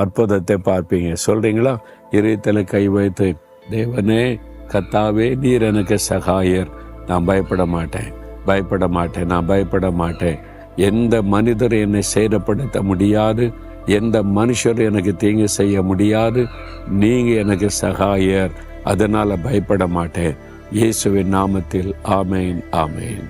அற்புதத்தை பார்ப்பீங்க. சொல்கிறீங்களா? இதயத்தில் கை வைத்து, தேவனே கர்த்தாவே நீர் எனக்கு சகாயர், நான் பயப்பட மாட்டேன், நான் பயப்பட மாட்டேன். எந்த மனிதர் என்னை சேதப்படுத்த முடியாது, எந்த மனுஷர் எனக்கு தீங்கு செய்ய முடியாது. நீங்கள் எனக்கு சகாயர், அதனால் பயப்பட மாட்டேன். இயேசுவின் நாமத்தில் ஆமேன், ஆமேன்.